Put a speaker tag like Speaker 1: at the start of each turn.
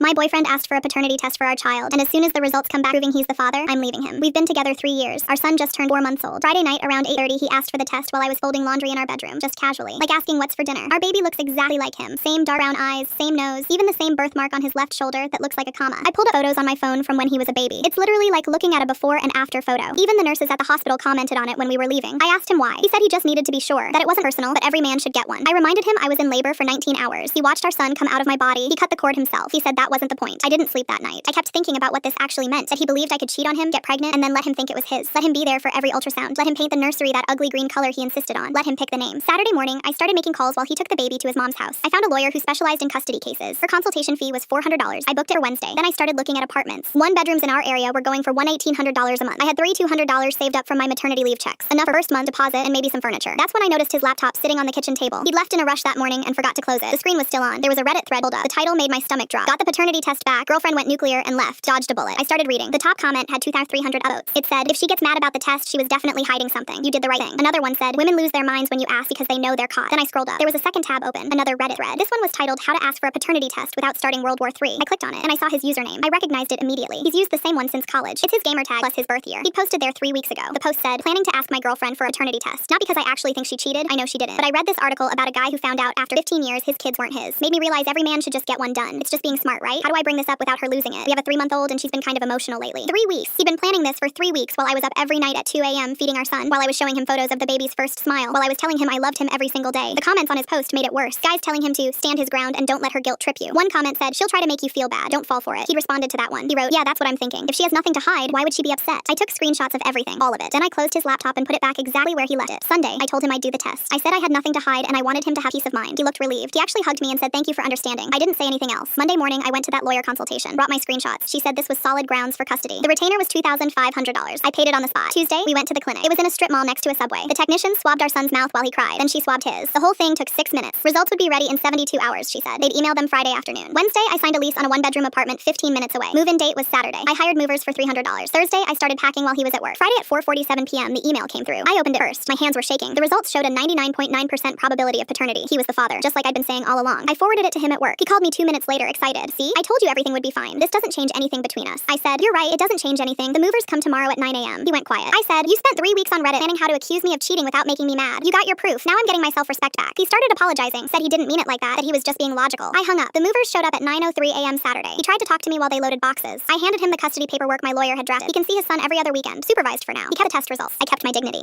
Speaker 1: My boyfriend asked for a paternity test for our child, and as soon as the results come back proving he's the father, I'm leaving him. We've been together 3 years. Our son just turned 4 months old. Friday night around 8:30 he asked for the test while I was folding laundry in our bedroom, just casually, like asking what's for dinner. Our baby looks exactly like him. Same dark brown eyes, same nose, even the same birthmark on his left shoulder that looks like a comma. I pulled up photos on my phone from when he was a baby. It's literally like looking at a before and after photo. Even the nurses at the hospital commented on it when we were leaving. I asked him why. He said he just needed to be sure that it wasn't personal, but every man should get one. I reminded him I was in labor for 19 hours. He watched our son come out of my body. He cut the cord himself. He said that wasn't the point. I didn't sleep that night. I kept thinking about what this actually meant. That he believed I could cheat on him, get pregnant, and then let him think it was his. Let him be there for every ultrasound. Let him paint the nursery that ugly green color he insisted on. Let him pick the name. Saturday morning, I started making calls while he took the baby to his mom's house. I found a lawyer who specialized in custody cases. Her consultation fee was $400. I booked it for Wednesday. Then I started looking at apartments. One bedrooms in our area were going for $1,800 a month. I had $3,200 saved up from my maternity leave checks. Enough for first month deposit and maybe some furniture. That's when I noticed his laptop sitting on the kitchen table. He'd left in a rush that morning and forgot to close it. The screen was still on. There was a Reddit thread pulled up. The title made my stomach drop. Got the paternity test back. Girlfriend went nuclear and left. Dodged a bullet. I started reading. The top comment had 2,300 upvotes. It said, if she gets mad about the test, she was definitely hiding something. You did the right thing. Another one said, women lose their minds when you ask because they know they're caught. Then I scrolled up. There was a second tab open. Another Reddit thread. This one was titled, How to Ask for a Paternity Test Without Starting World War III. I clicked on it and I saw his username. I recognized it immediately. He's used the same one since college. It's his gamer tag plus his birth year. He posted there 3 weeks ago. The post said, planning to ask my girlfriend for a paternity test. Not because I actually think she cheated. I know she didn't. But I read this article about a guy who found out after 15 years his kids weren't his. Made me realize every man should just get one done. It's just being smart, right? How do I bring this up without her losing it? We have a 3-month-old and she's been kind of emotional lately. 3 weeks. He'd been planning this for 3 weeks while I was up every night at 2 a.m. feeding our son, while I was showing him photos of the baby's first smile, while I was telling him I loved him every single day. The comments on his post made it worse. Guys telling him to stand his ground and don't let her guilt trip you. One comment said, she'll try to make you feel bad. Don't fall for it. He responded to that one. He wrote, yeah, that's what I'm thinking. If she has nothing to hide, why would she be upset? I took screenshots of everything, all of it. Then I closed his laptop and put it back exactly where he left it. Sunday, I told him I'd do the test. I said I had nothing to hide and I wanted him to have peace of mind. He looked relieved. He actually hugged me and said thank you for understanding. I didn't say anything else. Monday morning, I went to that lawyer consultation. Brought my screenshots. She said this was solid grounds for custody. The retainer was $2,500. I paid it on the spot. Tuesday, we went to the clinic. It was in a strip mall next to a Subway. The technician swabbed our son's mouth while he cried. Then she swabbed his. The whole thing took 6 minutes. Results would be ready in 72 hours, she said. They'd email them Friday afternoon. Wednesday, I signed a lease on a 1-bedroom apartment 15 minutes away. Move-in date was Saturday. I hired movers for $300. Thursday, I started packing while he was at work. Friday at 4:47 p.m., the email came through. I opened it first. My hands were shaking. The results showed a 99.9% probability of paternity. He was the father, just like I'd been saying all along. I forwarded it to him at work. He called me 2 minutes later, excited. See? I told you everything would be fine. This doesn't change anything between us. I said, you're right, it doesn't change anything. The movers come tomorrow at 9 a.m. He went quiet. I said, you spent 3 weeks on Reddit planning how to accuse me of cheating without making me mad. You got your proof. Now I'm getting my self-respect back. He started apologizing, said he didn't mean it like that he was just being logical. I hung up. The movers showed up at 9:03 a.m. Saturday. He tried to talk to me while they loaded boxes. I handed him the custody paperwork my lawyer had drafted. He can see his son every other weekend, supervised for now. He kept the test results. I kept my dignity.